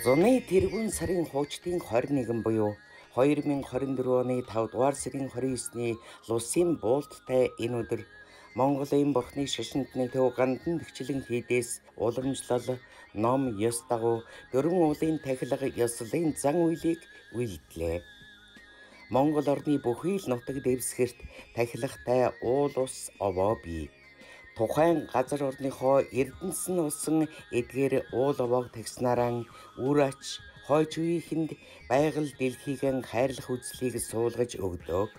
Зуны тэргүүн сарын хуучдын 21 буюу 2024 оны 5 дугаар сарын 29-ний Лусын буулттай энэ өдөр Монголын бурхны шашинтны төв гандан тгчлэн хийдээс уламжлал ном ёс дагуу дөрвөн уулын тахилга ёслолын зан үйлийг үйлдлээ. Монгол орны бүхий л нутаг дэвсгэрт тахилгатай уул ус овоо бий. Тухайн газар орныхоо эрдэнэс нь усан эдгээр уул овоог тагснараа үр ач хойч үеийнхэнд байгаль дэлхийгэн хайрлах үзлийг суулгаж өгдөг.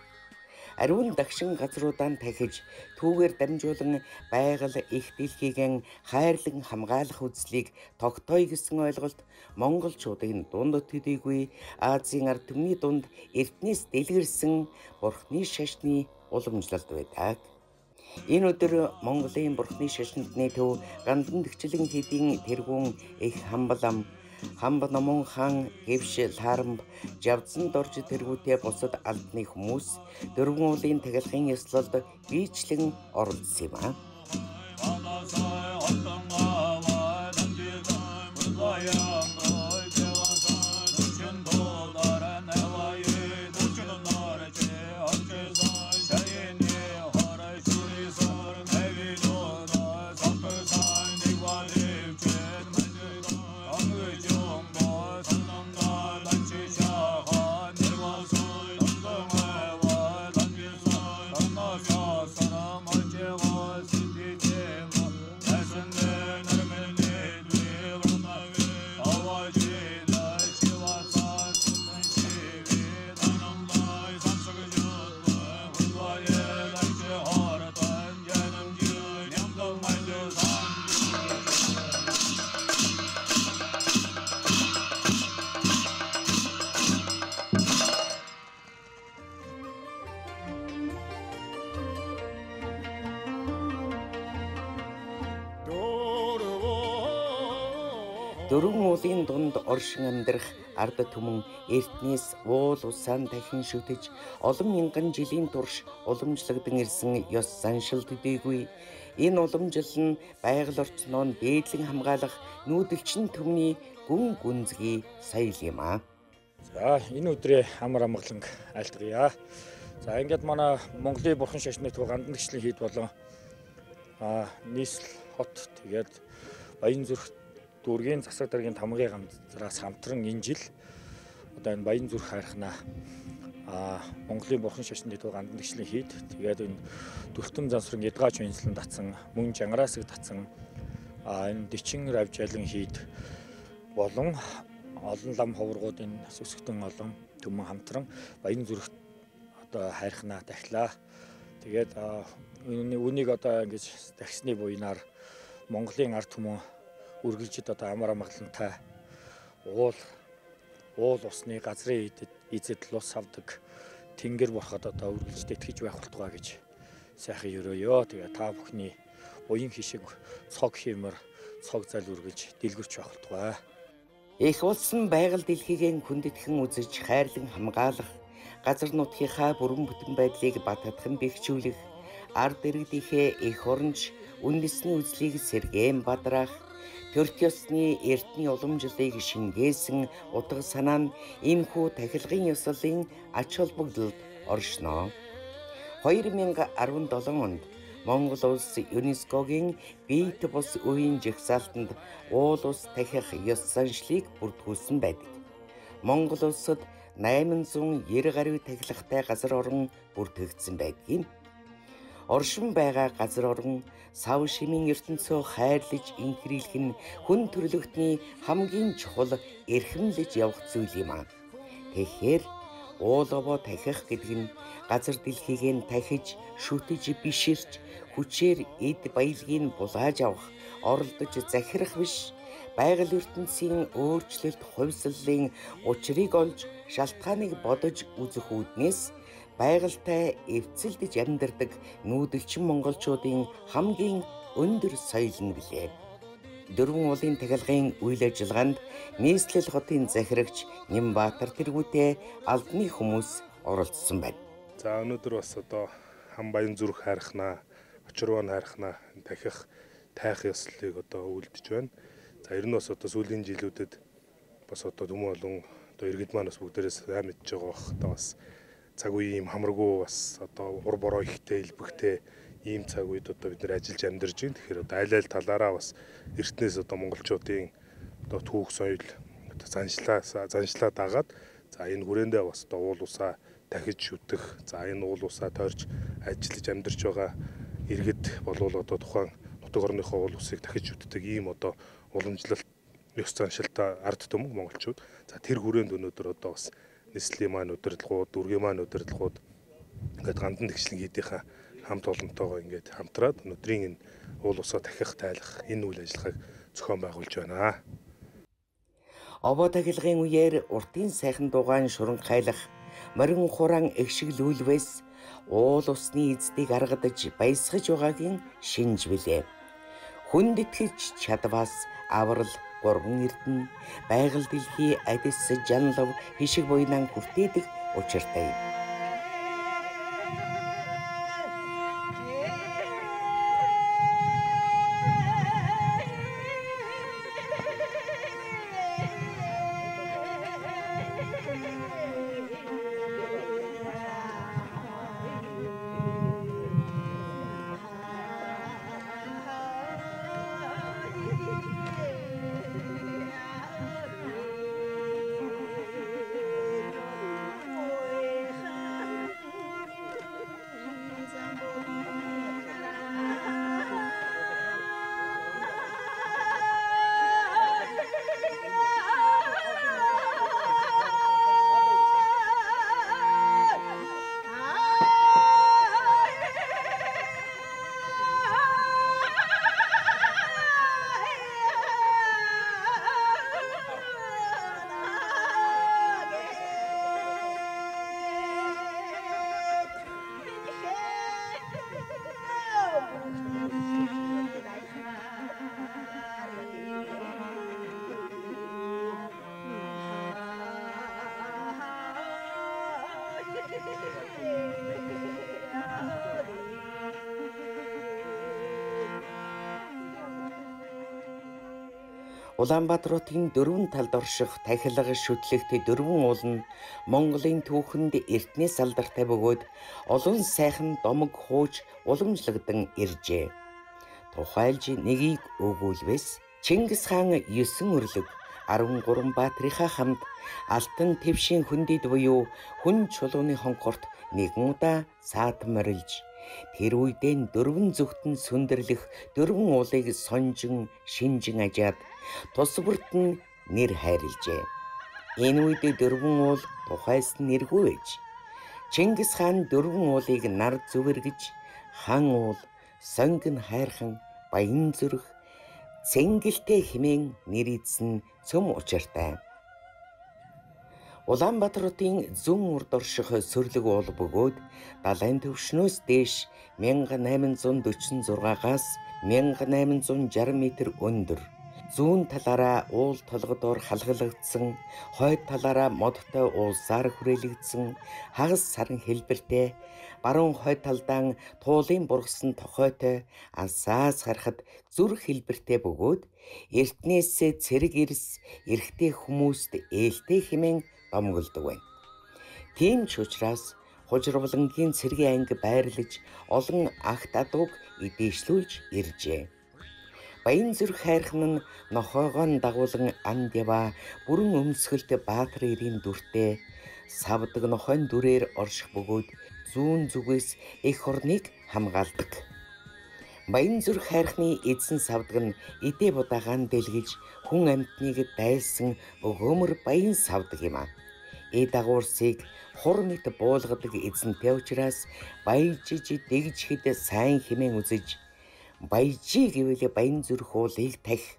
Ариун дагшин газруудаа тахиж түүгээр дамжуулан байгаль их дэлхийгэн хайрлан хамгаалах үзлийг тогтооё гэсэн ойлголт монголчуудын дунд төдийгүй Азийн ард түмний дунд эртнээс дэлгэрсэн бурхны шашны уламжлалт байдаг. Энэ өдөр Монголын бурхны шашинтны төв гандан тгчлэн хийдийн тэргүүн их хамбалам Хамбанамун хаан гэвш лаарамб жавдсан дорж тэргүүтээ бусад албаны хүмүүс дөрвөн уулын тахилгын ёслолд биечлэн оролцсон юм аа. Дөрвөн уулын дунд оршин амьдрах ард түмэн эртнээс уул усаан дахин шүтэж олон мянган жилийн турш уламжлагдан ирсэн ёс заншил төдийгүй энэ уламжлал нь байгаль орчноо дээдлэн хамгаалах нүүдэлчин түмний гүн гүнзгий соёл юм аа. За энэ өдрийн амар амгаланг айлтгая. За ингээд манай Монголын бурхан шашны төв гандан тгчлэн хийд болон нийслэл хот тэгээд Баянзүрх дүүргийн засаг даргын тамгын ганцраас хамтран энэ жил одоо энэ Баянзүрх хайрхнаа Монголын бурхан шашны төв гандан тгчлэн хийд тэгээд энэ Дүртэн зансрын Эдгаач үнслэн татсан мөн Жангараасыг татсан энэ Дэчин равжаалан хийд болон олон лам ховргуудын сүсгтэн олон түмэн хамтран Баянзүрхт одоо хайрхнаа дахлаа. Тэгээд үнийг одоо ингэж дахсны буйнаар Монголын ард түмэн үргэлжид одоо амар амгалантай уул усны газрын эзэд лус авдаг тэнгэр бурхад одоо үргэлжид итгэж байх болтугай гэж сайхан өрөөё. Тэгээ та бүхний уян хишиг цог хиймэр цог зал үргэлж дэлгэрч байх болтугай. Их улсын байгаль дэлхийгэн хүндэтгэн үзэж хайрлан хамгаалах, газар нутгийнхаа бүрэн бүтэн байдлыг баттган бэхжүүлэх, ард иргэдийнхээ их оронч үндэсний үзлийг сэргээн бадраах, төрт ёсны эртний уламжлалыг шингээсэн утга санаа нь энэхүү тахилгын ёслолын ач холбогдолд оршноо. 2017 онд Монгол улс ЮНЕСКОгийн Биет бус үеийн жагсаалтанд уул ус тахих ёс заншлыг бүрдгүүлсэн байдаг. Монгол улсад 890 гаруй тахилгатай газар орон бүртгэгдсэн байдгийг. Оршин байгаа газар орон сав шимийн ертөнцөө хайрлаж инхрийлэх нь хүн төрлөختний хамгийн чухал эрхэмлэж явах зүйл юм аа. Тэгэхээр уул овоо тахих гэдэг нь газар дэлхийг тахиж, шүтэж, биширч, хүчээр эд баялагийг булааж авах, оролдож захирах биш, байгаль ертөнцийн өөрчлөлт хувьслалын учрыг олж, шалтгааныг бодож үзэх үүднээс байгальтай эвцэлдэж амьдардаг нүүдэлчин монголчуудын хамгийн өндөр соёл нь билээ. Дөрвөн уулын тахилгын үйл ажиллагаанд нийслэл хотын захирагч Нямбатар тэргүүтээ албаны хүмүүс оролцсон байна. За өнөөдөр бас одоо хам Баянзүрх хайрхнаа, Очирван хайрхнаа тахих тайх ёслолыг одоо үйлдэж байна. За ер нь бас одоо сүүлийн жилүүдэд бас одоо Төмөн болон одоо иргэд маань бас бүгдээрээс сайн мэдж байгаа бах. Одоо бас цаг үе ийм хамаргүй бас одоо ур бороо ихтэй илбэгтэй ийм цаг үед одоо бид нэр ажиллаж амьдарч байна. Тэгэхээр одоо аль талаараа бас эртнээс одоо монголчуудын одоо түүх соёл одоо заншлаа дагаад за энэ хүрээндээ бас одоо уул усаа дахиж шүтэх, за энэ уул усаа тойрч ажиллаж амьдарч байгаа иргэд болвол одоо тухайн нутаг орныхоо уул усыг дахиж шүтдэг ийм одоо уламжлалт ёс заншилтаа ард түмэн монголчууд. За тэр хүрээнд өнөөдөр одоо бас нийслэлийн маань удирдлагууд, дүргийн маань удирдлагууд ингээд гандан тэгшлэн хийдийнхаа хамт олонтойгоо ингээд хамтраад өнөөдрийн энэ уул усаа дахих, тайлах энэ үйл ажиллагааг зохион байгуулж байна. Овоо тахилгын үеэр уртын сайхан дугаан шуран хайлах, морин хураан эгшиглүүлвэс уул усны эздийг аргадаж баясгаж байгаагийн шинж билээ. Хүнд итгэж чадвас аврал гурван эрдэнэ байгаль дэлхий адис жанлав хишиг буйнан хүртээдэг учиртай. Улаанбаатарын дөрвөн талд орших тахилга шүтлэгт дөрвөн уул нь Монголын түүхэнд эртнээс алдартай бөгөөд олон сайхан домог хууж уламжлагдан иржээ. Тухайлж нэгийг өгүүлвэс Чингис хаан 9 өрлөг 13 баатрийнхаа хамт алтан твшийн хүндид буюу хүн чулууны хонхорт нэгэн удаа саатан морилж тэр үедээ дөрвөн зүгтэн сүндэрлэх дөрвөн уулыг сонжин шинжин ажаад тус бүрт нь нэр хайрлжээ. Энэ үед дөрвөн уул тухайс нэргүй ээж. Чингис хаан дөрвөн уулыг нар зүвэргэж хан уул, сонгин хайрхан, баян зүрх, цэнгэлтэй хэмээн нэрийдсэн цөм учиртай. Улаанбаатарын зүүн урд орших сөрлөг уул бөгөөд далайн төвшнөөс дээш 1846-аас 1860 м өндөр. Зүүн талаараа уул толгодоор халгалагдсан, хойд талаараа модтой уулсаар хүрээлэгдсэн хагас саран хэлбэртэй, баруун хойд талдаа туулын бургасан тохойтой ансаас харахад зүрх хэлбэртэй бөгөөд эртнээсээ цэрэг эрс эрэгтэй хүмүүст ээлтэй хэмээн домголдог байна. Тийм ч учраас хужирвалангийн цэргийн анги байрлаж олон агт адууг эдээшлүүлж иржээ. Баян зүрх хайрхан нь нохоогоон дагуулan анд ява бүрэн өмсгөлт Баатар ирийн дүртэй савдаг нохойн дүрээр орших бөгөөд зүүн зүгээс эх орныг хамгаалдаг. Баян зүрх хайрхны эзэн савдаг нь эдээ будаагаан дэлгэж хүн амьтныг дайлсан өгөөмөр баян савдаг юм а. Дагуурсыг хур мэт буулгадаг эзэнтэй учраас баяжиж дэгжихэд сайн хэмээн үзэж баяжи гэвэл баян зүрх уулыг тахих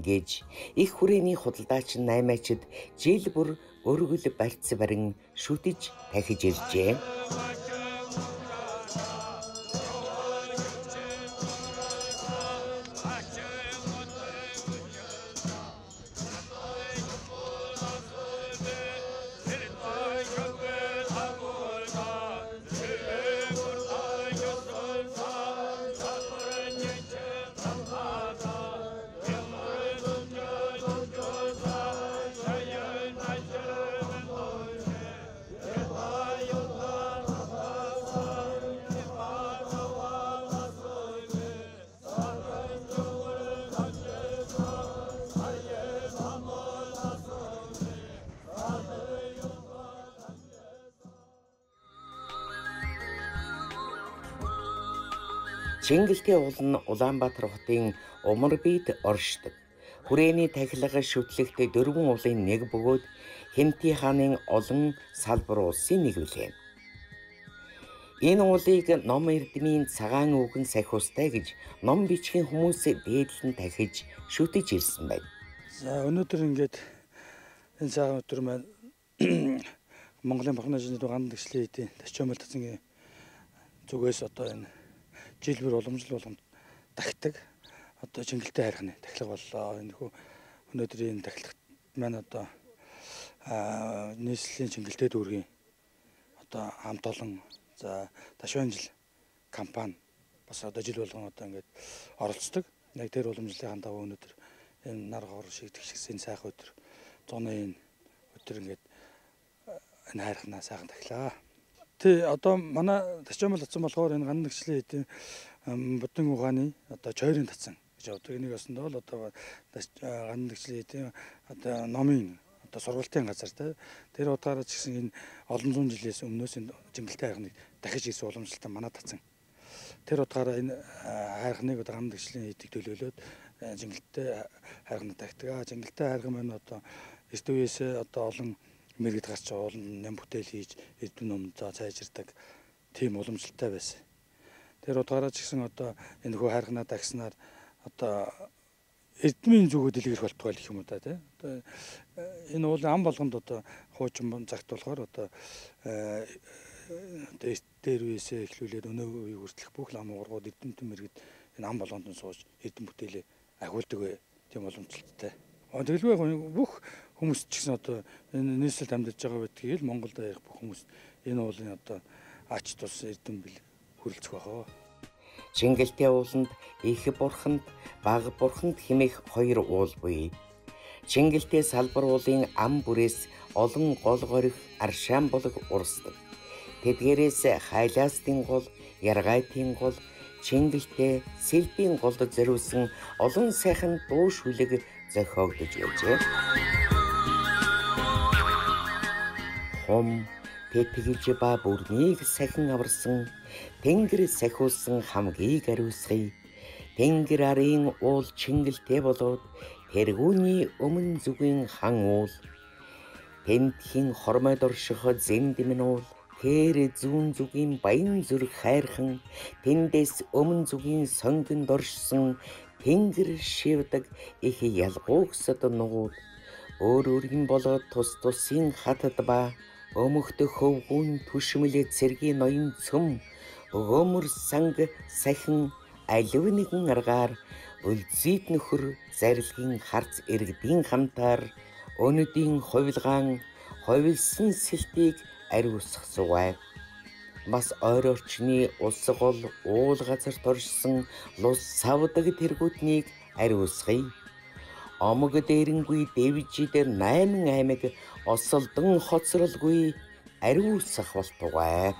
гэж их хүрээний худалдаач наймаачид жил бүр өргөл барьц барин шүтэж тахиж иржээ. Чингэлтэй уул нь Улаанбаатар хотын умар бийд оршдог. Хүрээний тахилга шүтлэгт 4 уулын нэг бөгөөд Хэмтий хааны олон салбар улсын нэг билээ. Энэ уулыг ном эрдмийн цагаан үгэн сахиустай гэж ном бичгийн хүмүүс дээдлэн тахиж шүтэж ирсэн байна. За өнөөдөр ингээд энэ цагаан өдөр маань Монголын Бурхан Ажлын гандан тэгшлийн эдийн Ташчаамал цэцгийн зүгээс одоо энэ жил бүр уламжлал болгонд тагтдаг одоо Чингэлтэй хайрхны тахилга боллоо. Энэ хүү өнөөдрийн тахилгад маань одоо нийслэлийн Чингэлтэй дүүргийн одоо хамт олон за Ташуан жил компани бас одоо жил болгон одоо ингээд оролцдог. Яг тэр уламжлалын дагуу өнөөдөр энэ нар хор шигдэх шигсэн сайхан өдөр 100-ны өдөр ингээд энэ хайрхнаа сайхан тахилаа. Тэ одоо манай Ташчаамал татсан болохоор энэ гандан тэгшлийн эдийн будын ухааны одоо чойрын татсан гэж авдаг. Энийг осондоо л одоо гандан тэгшлийн эдийн одоо номын одоо сургалтын газар тэр утгаараа ч гэсэн энэ олон зуун жилээс өмнөөс энэ Чингэлтэй хайрхныг дахиж ирсэн уламжлалтаа манай татсан. Тэр утгаараа энэ хайрхныг одоо гандан тэгшлийн эдийг төлөөлөөд Чингэлтэй хайрхнаа тагтгаа. Чингэлтэй хайрхан маань одоо эрт үеэс одоо олон мэрэгд гарч олон ням бүтээл хийж эрдэм ном цайжирдаг тийм уламжлалтай байсан. Тэр утгаараа ч гэсэн одоо энэ хүү хайрхнаа тагснаар одоо эрдмийн зүгөө дэлгэрэх болтгой гэх юм уу та тий. Одоо энэ уул ам болгонд одоо хуучин цагт болохоор одоо дээр үеэсээ эхлүүлээд өнөө үе хүртэлх бүх ам уургууд эрдэмтэн мэрэгд энэ ам болгонд нь сууж эрдэм бүтээлээ агуулдаг бай. Тийм уламжлалтай. Тэгэлгүй бүх хүмүүс ч гэсэн одоо энэ нийслэлд амьдарч байгаа байдгийг л Монголд ярих бүх хүмүүс энэ уулын одоо ач тус эрдэм бэл хүрэлцэх байхаа. Чингэлтэй ууланд их бурханд, бага бурханд хэмээх 2 уул буй. Чингэлтэй салбар уулын ам бүрээс олон гол горих аршаан болог урсдаг. Тэдгээрээс хайлаастын гол, яргайтын гол, Чингэлтэй сэлбийн голд зориулсан олон сайхан дуу шүлэг зохиогдож байжээ. Хом тэтгэж ба бүрнийг сахин аварсан Тэнгэр сахиулсан хамгийн ариусгая. Тэнгэр арын уул Чингэлтэй болоод тэргүүний өмнө зүгийн хан уул. Тентхийн хормойд орших зэндэмэн уул. Тэр зүүн зүгийн баян зүрх хайрхан тэндээс өмнө зүгийн сонгонд оршсон Тэнгэр шивдэг их ялгуугсад нугууд өөр өөрийн болоод тус тусын хатад ба өмөхт хөвгүүн түшмэлээ цэргийн ноён цөм өгөөмөр санг сахин алив нэгэн аргаар өлзийд нөхөр зарилгын харц иргэдийн хамтаар өнөдийн хувилгаан хувилсан сэлтийг ариусгах сугай. Бас ойр орчны улс гол уул газарт оршсон лус савдаг тэргүүднийг ариусгая. Омог дээрэнгүй дэвжид 8 аймаг осолдон хоцролгүй ариусгах болтугай.